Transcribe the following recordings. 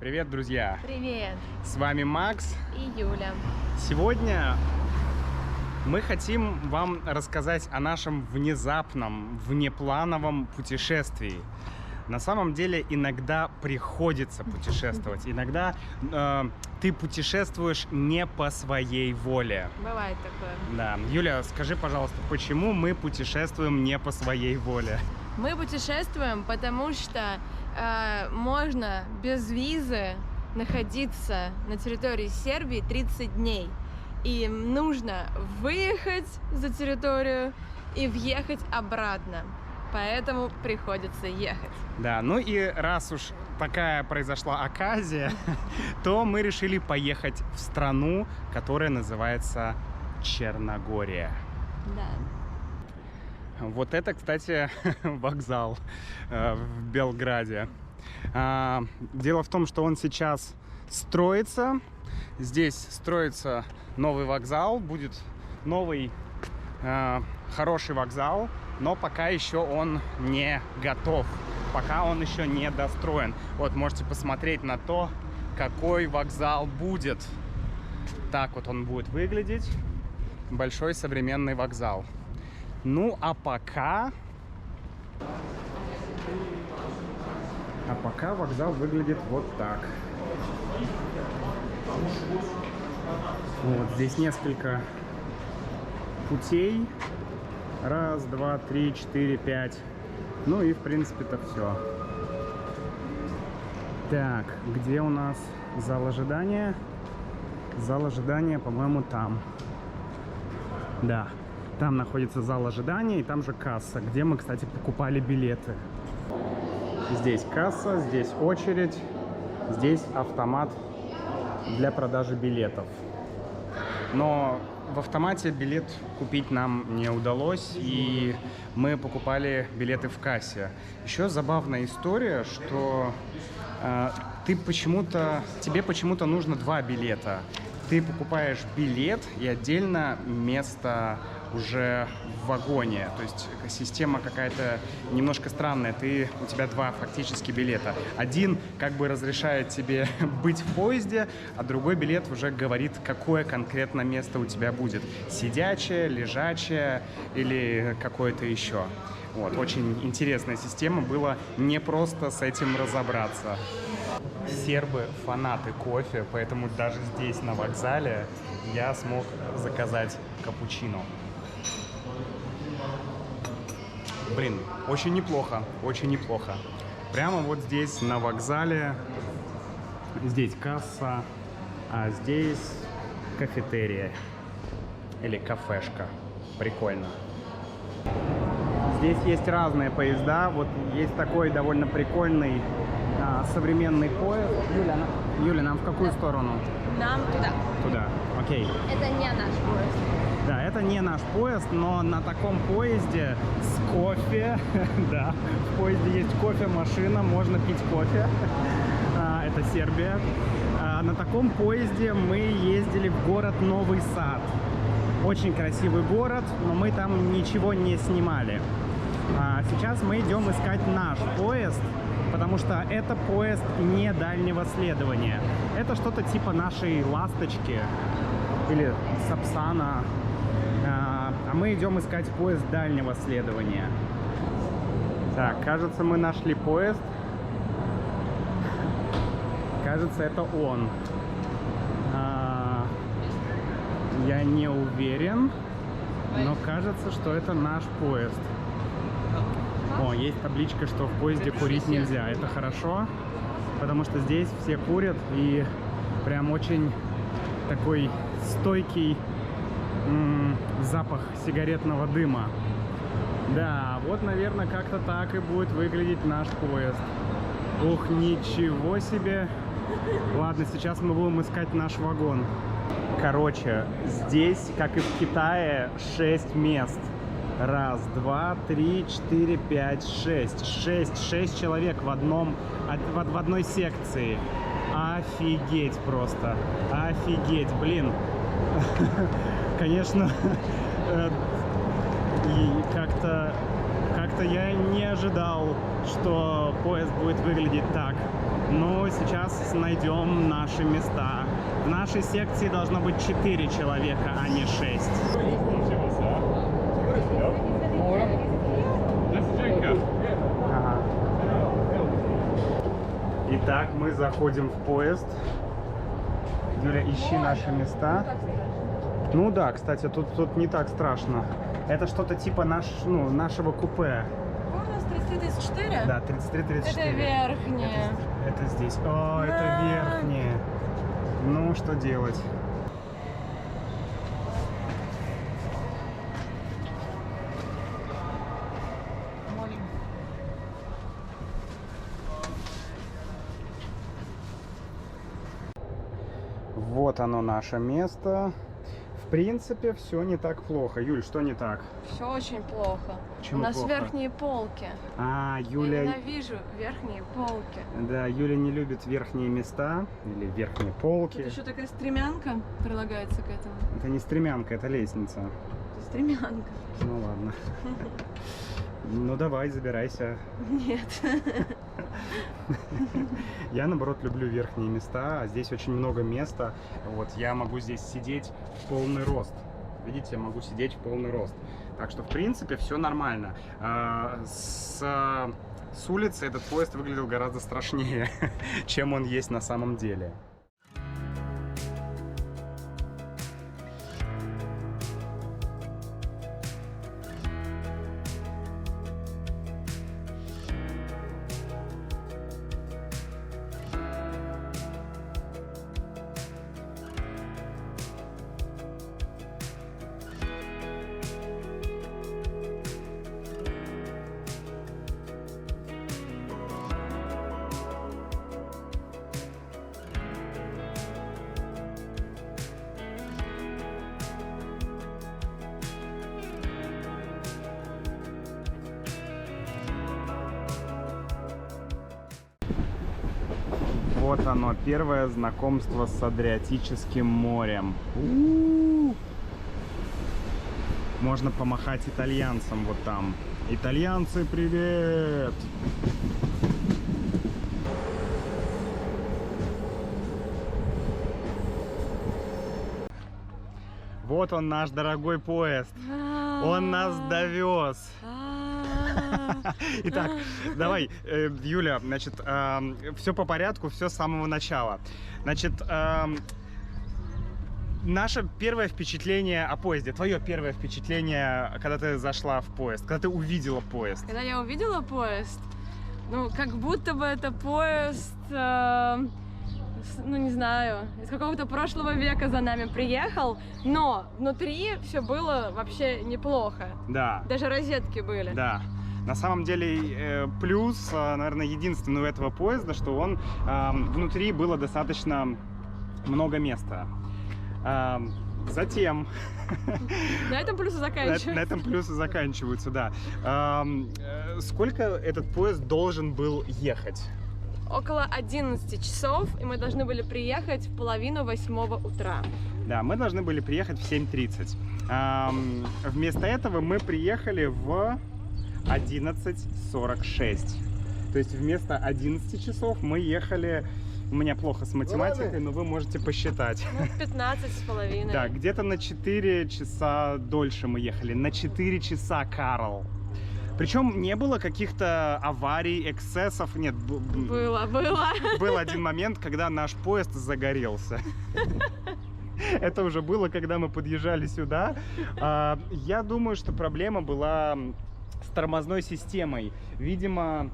Привет, друзья! Привет! С вами Макс и Юля. Сегодня мы хотим вам рассказать о нашем внезапном, внеплановом путешествии. На самом деле иногда приходится путешествовать, иногда ты путешествуешь не по своей воле. Бывает такое. Да. Юля, скажи, пожалуйста, почему мы путешествуем не по своей воле? Мы путешествуем, потому что можно без визы находиться на территории Сербии 30 дней. И нужно выехать за территорию и въехать обратно. Поэтому приходится ехать. Да, ну и раз уж такая произошла оказия, то мы решили поехать в страну, которая называется Черногория. Да. Вот это, кстати, вокзал в Белграде. Дело в том, что он сейчас строится. Здесь строится новый вокзал, будет новый хороший вокзал, но пока еще он не готов, пока он еще не достроен. Вот можете посмотреть на то, какой вокзал будет. Так вот он будет выглядеть. Большой современный вокзал. Ну, а пока вокзал выглядит вот так. Вот здесь несколько путей. Раз, два, три, четыре, пять. Ну и в принципе-то все. Так, где у нас зал ожидания? Зал ожидания, по-моему, там. Да. Там находится зал ожидания, и там же касса, где мы, кстати, покупали билеты. Здесь касса, здесь очередь, здесь автомат для продажи билетов. Но в автомате билет купить нам не удалось, и мы покупали билеты в кассе. Еще забавная история, что тебе почему-то нужно два билета. Ты покупаешь билет и отдельно место уже в вагоне. То есть система какая-то немножко странная. У тебя два фактически билета. Один как бы разрешает тебе быть в поезде, а другой билет уже говорит, какое конкретно место у тебя будет. Сидячее, лежачее или какое-то еще. Вот, очень интересная система. Было непросто с этим разобраться. Сербы фанаты кофе, поэтому даже здесь, на вокзале, я смог заказать капучино. Блин, очень неплохо, очень неплохо. Прямо вот здесь, на вокзале, здесь касса, а здесь кафетерия или кафешка. Прикольно. Здесь есть разные поезда. Вот есть такой довольно прикольный современный поезд. Юля, нам в какую сторону? Нам туда. Туда, окей. Это не наш поезд. Да, это не наш поезд, но на таком поезде с кофе, да, в поезде есть кофемашина, можно пить кофе. Это Сербия. На таком поезде мы ездили в город Новый Сад. Очень красивый город, но мы там ничего не снимали. Сейчас мы идем искать наш поезд, потому что это поезд не дальнего следования. Это что-то типа нашей «Ласточки» или «Сапсана». А мы идем искать поезд дальнего следования. Так, кажется, мы нашли поезд. Кажется, это он. Я не уверен, но кажется, что это наш поезд. О, есть табличка, что в поезде курить нельзя. Это хорошо, потому что здесь все курят, и прям очень такой стойкий запах сигаретного дыма. Да, вот, наверное, как-то так и будет выглядеть наш поезд. Ух, ничего себе! Ладно, сейчас мы будем искать наш вагон. Короче, здесь, как и в Китае, 6 мест. Раз, два, три, четыре, пять, шесть. Шесть человек в одной секции. Офигеть просто. Офигеть, блин. Конечно, и как-то что я не ожидал, что поезд будет выглядеть так. Но сейчас найдем наши места. В нашей секции должно быть 4 человека, а не 6. Ага. Итак, мы заходим в поезд. Юля, ищи наши места. Ну да, кстати, тут не так страшно. Это что-то типа нашего купе. У нас 33-34? Да, 33-34. Это верхнее. Это здесь. О, это верхнее. Ну, что делать? Вот оно, наше место. В принципе, все не так плохо. Юль, что не так? Все очень плохо. Почему У нас плохо? верхние полки. Юля... Я ненавижу верхние полки. Да, Юля не любит верхние места или верхние полки. Тут еще такая стремянка прилагается к этому. Это не стремянка, это лестница. Это стремянка. Ну ладно. Ну давай, забирайся. Нет. Я, наоборот, люблю верхние места, а здесь очень много места. Вот, я могу здесь сидеть в полный рост. Видите, я могу сидеть в полный рост. Так что, в принципе, все нормально. С улицы этот поезд выглядел гораздо страшнее, чем он есть на самом деле. Вот оно, первое знакомство с Адриатическим морем. Можно помахать итальянцам вот там. Итальянцы, привет! Вот он, наш дорогой поезд. Он нас довез. Итак, давай, Юля, значит, все по порядку, все с самого начала. Значит, наше первое впечатление о поезде, твое первое впечатление, когда ты зашла в поезд, когда ты увидела поезд. Когда я увидела поезд, ну, как будто бы это поезд, ну, не знаю, из какого-то прошлого века за нами приехал, но внутри все было вообще неплохо. Да. Даже розетки были. Да. На самом деле, плюс, наверное, единственный у этого поезда, что он внутри было достаточно много места. Затем... На этом плюсы заканчиваются. На этом плюсы заканчиваются, да. Сколько этот поезд должен был ехать? Около 11 часов, и мы должны были приехать в 7:30 утра. Да, мы должны были приехать в 7:30. Вместо этого мы приехали в 11:46. То есть вместо 11 часов мы ехали... У меня плохо с математикой, но вы можете посчитать. Ну, 15,5. Да, где-то на 4 часа дольше мы ехали. На 4 часа, Карл. Причем не было каких-то аварий, эксцессов. Нет, Было. был один момент, когда наш поезд загорелся. Это уже было, когда мы подъезжали сюда. Я думаю, что проблема была с тормозной системой. Видимо,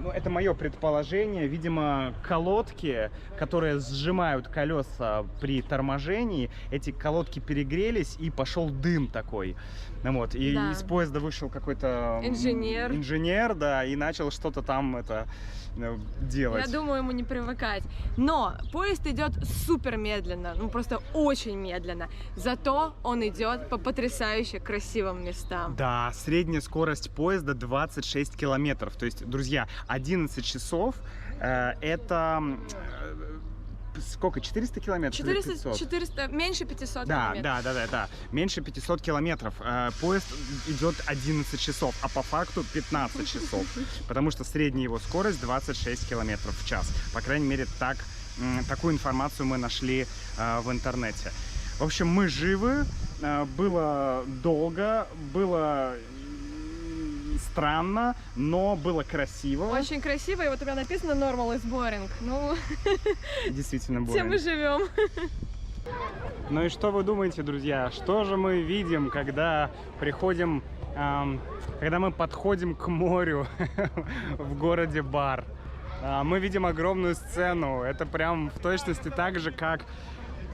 ну, это мое предположение, видимо, колодки, которые сжимают колеса при торможении, эти колодки перегрелись, и пошел дым такой. Вот, и да. Из поезда вышел какой-то инженер, да, и начал что-то там делать. Я думаю, ему не привыкать. Но поезд идет супер медленно, ну просто очень медленно. Зато он идет по потрясающе красивым местам. Да, средняя скорость поезда 26 километров. То есть, друзья, 11 часов это сколько, 400 километров? 400, меньше 500 да, километров. Да, меньше 500 километров. Поезд идет 11 часов, а по факту 15 часов, потому что средняя его скорость 26 километров в час. По крайней мере, такую информацию мы нашли в интернете. В общем, мы живы, было долго, было странно, но было красиво. Очень красиво, и вот у меня написано normal is boring. Ну, действительно boring. Все мы живем. Ну и что вы думаете, друзья? Что же мы видим, когда когда мы подходим к морю в городе Бар? Мы видим огромную сцену. Это прям в точности так же, как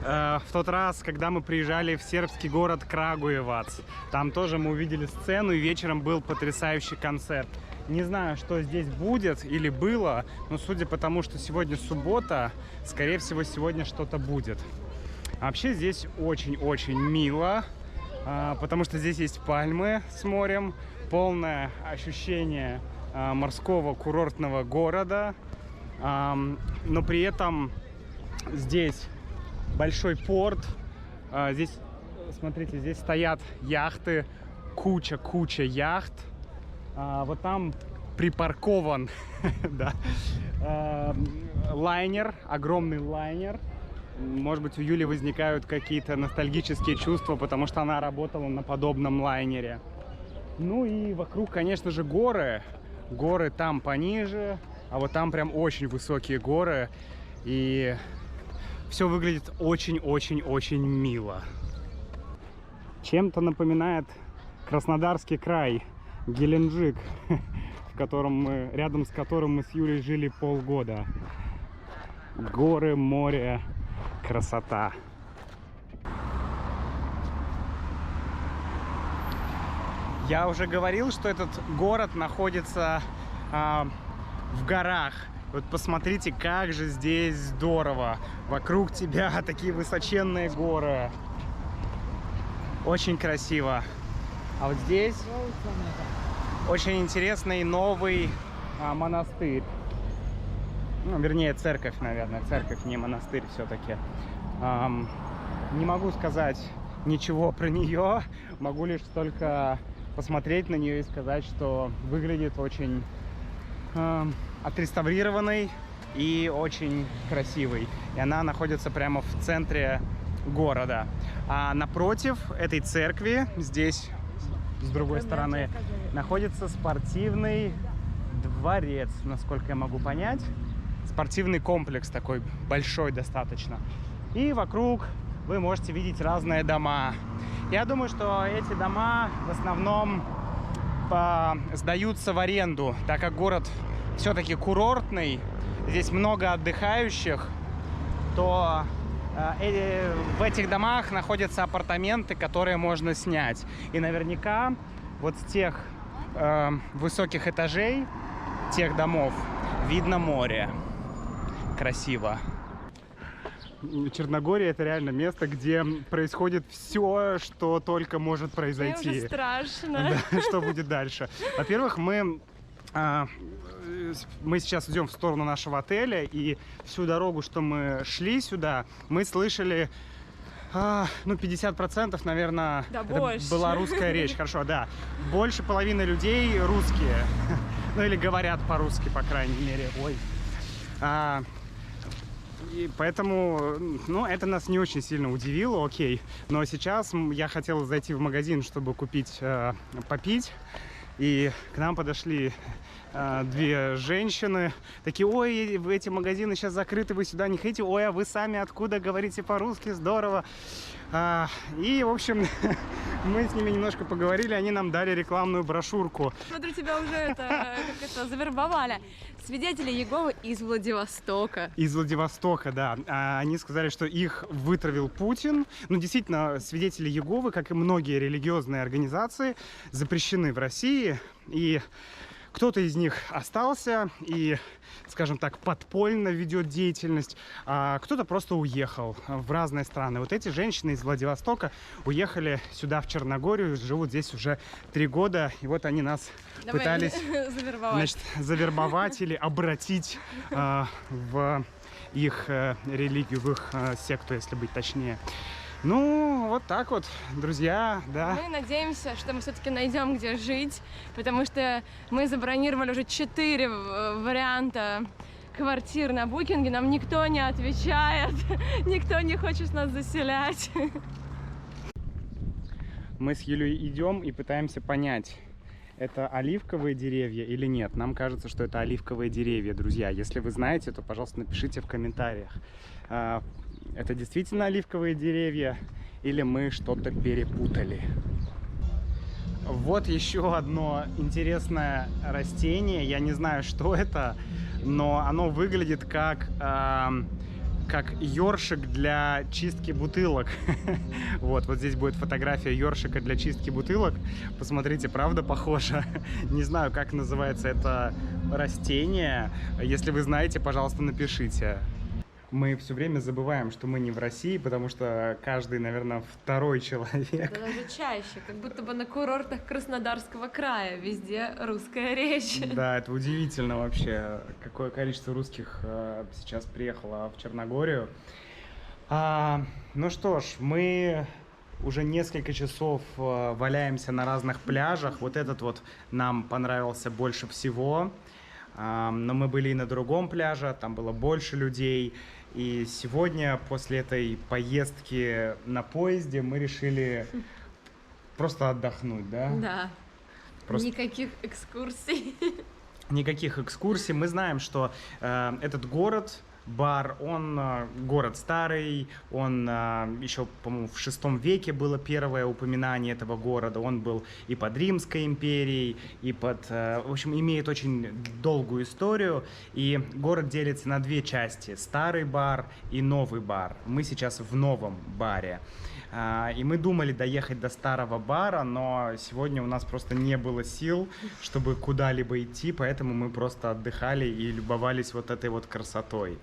в тот раз, когда мы приезжали в сербский город Крагуевац. Там тоже мы увидели сцену, и вечером был потрясающий концерт. Не знаю, что здесь будет или было, но судя по тому, что сегодня суббота, скорее всего, сегодня что-то будет. А вообще здесь очень-очень мило, потому что здесь есть пальмы с морем, полное ощущение морского курортного города, но при этом здесь большой порт. Здесь, смотрите, здесь стоят яхты, куча яхт. Вот там припаркован да, лайнер, огромный лайнер. Может быть, у Юли возникают какие-то ностальгические чувства, потому что она работала на подобном лайнере. Ну и вокруг, конечно же, горы. Горы там пониже, а вот там прям очень высокие горы. И все выглядит очень-очень-очень мило. Чем-то напоминает Краснодарский край, Геленджик, рядом с которым мы с Юлей жили полгода. Горы, море, красота. Я уже говорил, что этот город находится в горах. Вот посмотрите, как же здесь здорово. Вокруг тебя такие высоченные горы. Очень красиво. А вот здесь очень интересный новый монастырь. Ну, вернее, церковь, наверное. Церковь, не монастырь все-таки. Не могу сказать ничего про нее. Могу лишь только посмотреть на нее и сказать, что выглядит очень отреставрированной и очень красивой. И она находится прямо в центре города. А напротив этой церкви, здесь, с другой стороны, находится спортивный дворец, насколько я могу понять. Спортивный комплекс такой большой достаточно. И вокруг вы можете видеть разные дома. Я думаю, что эти дома в основном сдаются в аренду, так как город все-таки курортный, здесь много отдыхающих, то в этих домах находятся апартаменты, которые можно снять. И наверняка вот с тех высоких этажей, тех домов, видно море. Красиво. Черногория — это реально место, где происходит все, что только может произойти. Мне уже страшно. Да, что будет дальше? Во-первых, мы сейчас идем в сторону нашего отеля, и всю дорогу, что мы шли сюда, мы слышали, 50%, наверное, да, это была русская речь. Хорошо, да. Больше половины людей русские. Ну, или говорят по-русски, по крайней мере. Ой. И поэтому, это нас не очень сильно удивило, окей. Но сейчас я хотел зайти в магазин, чтобы купить попить. И к нам подошли две женщины. Такие: ой, эти магазины сейчас закрыты, вы сюда не хотите? Ой, а вы сами откуда, говорите по-русски? Здорово. И, в общем, мы с ними немножко поговорили, они нам дали рекламную брошюрку. Смотрю, тебя уже завербовали. Свидетели Иеговы из Владивостока. Из Владивостока, да. Они сказали, что их вытравил Путин. Ну, действительно, свидетели Иеговы, как и многие религиозные организации, запрещены в России. И кто-то из них остался и, скажем так, подпольно ведет деятельность, а кто-то просто уехал в разные страны. Вот эти женщины из Владивостока уехали сюда, в Черногорию, живут здесь уже 3 года, и вот они нас пытались завербовать или обратить в их религию, в их секту, если быть точнее. Ну, вот так вот, друзья, да. Мы надеемся, что мы все-таки найдем, где жить, потому что мы забронировали уже 4 варианта квартир на букинге, нам никто не отвечает, никто не хочет нас заселять. Мы с Юлей идем и пытаемся понять, это оливковые деревья или нет. Нам кажется, что это оливковые деревья, друзья. Если вы знаете, то, пожалуйста, напишите в комментариях. Это действительно оливковые деревья или мы что-то перепутали? Вот еще одно интересное растение. Я не знаю, что это, но оно выглядит как ёршик для чистки бутылок. Вот здесь будет фотография ёршика для чистки бутылок. Посмотрите, правда похоже? Не знаю, как называется это растение. Если вы знаете, пожалуйста, напишите. Мы все время забываем, что мы не в России, потому что каждый, наверное, второй человек. Да даже чаще, как будто бы на курортах Краснодарского края везде русская речь. Да, это удивительно вообще, какое количество русских сейчас приехало в Черногорию. Ну что ж, мы уже несколько часов валяемся на разных пляжах. Вот этот вот нам понравился больше всего. Но мы были и на другом пляже, там было больше людей. И сегодня, после этой поездки на поезде, мы решили просто отдохнуть, да? Да. Просто... Никаких экскурсий. Никаких экскурсий. Мы знаем, что этот город, Бар, он город старый, он еще, по-моему, в VI веке было первое упоминание этого города. Он был и под Римской империей, и под... В общем, имеет очень долгую историю. И город делится на 2 части. Старый Бар и новый Бар. Мы сейчас в новом Баре. И мы думали доехать до старого Бара, но сегодня у нас просто не было сил, чтобы куда-либо идти, поэтому мы просто отдыхали и любовались вот этой вот красотой.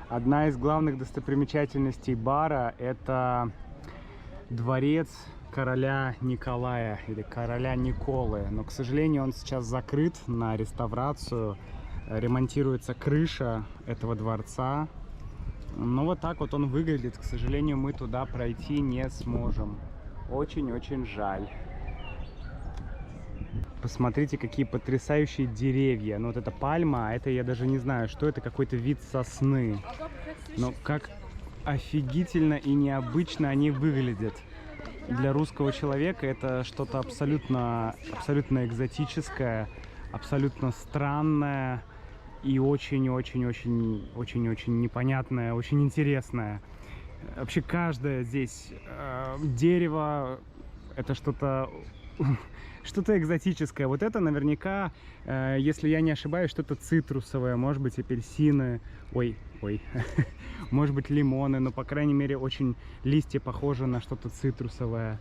Одна из главных достопримечательностей Бара – это дворец короля Николая или короля Николы. Но, к сожалению, он сейчас закрыт на реставрацию. Ремонтируется крыша этого дворца. Но вот так вот он выглядит. К сожалению, мы туда пройти не сможем. Очень-очень жаль. Посмотрите, какие потрясающие деревья. Ну вот эта пальма, а это я даже не знаю, что это, какой-то вид сосны. Но как офигительно и необычно они выглядят. Для русского человека это что-то абсолютно экзотическое, абсолютно странное и очень-очень-очень непонятное, очень интересное. Вообще каждое здесь дерево это что-то экзотическое. Вот это наверняка, если я не ошибаюсь, что-то цитрусовое, может быть апельсины, может быть лимоны, но по крайней мере очень листья похожи на что-то цитрусовое.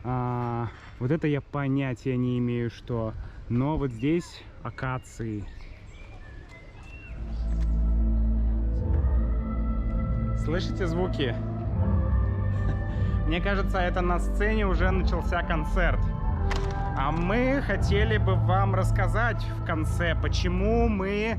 Вот это я понятия не имею, что. Но вот здесь акации. Слышите звуки? Мне кажется, это на сцене уже начался концерт. А мы хотели бы вам рассказать в конце, почему мы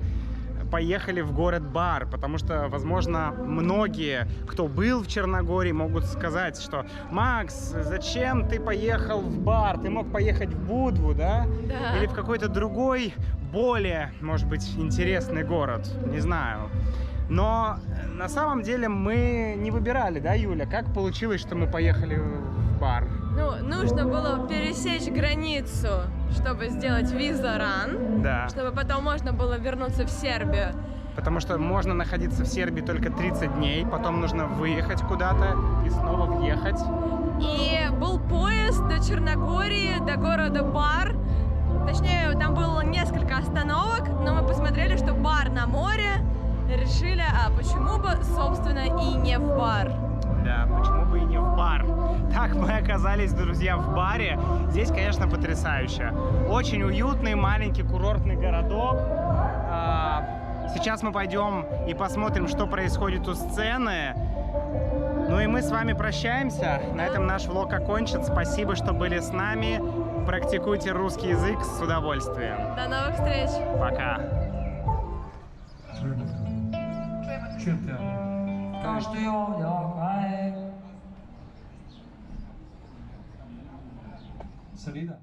поехали в город Бар. Потому что, возможно, многие, кто был в Черногории, могут сказать, что «Макс, зачем ты поехал в Бар? Ты мог поехать в Будву, да? Да. Или в какой-то другой, более, может быть, интересный город». Не знаю. Но на самом деле мы не выбирали, да, Юля? Как получилось, что мы поехали в Бар? Ну, нужно было пересечь границу, чтобы сделать виза-ран, Да. чтобы потом можно было вернуться в Сербию. Потому что можно находиться в Сербии только 30 дней, потом нужно выехать куда-то и снова въехать. И был поезд до Черногории, до города Бар. Точнее, там было несколько остановок, но мы посмотрели, что Бар на море. Решили, а почему бы, собственно, и не в Бар. Да, почему бы и не в бар. Так мы оказались, друзья, в баре. Здесь, конечно, потрясающе. Очень уютный маленький курортный городок. Сейчас мы пойдем и посмотрим, что происходит у сцены. Ну и мы с вами прощаемся. На этом наш влог окончен. Спасибо, что были с нами. Практикуйте русский язык с удовольствием. До новых встреч. Пока. Salida.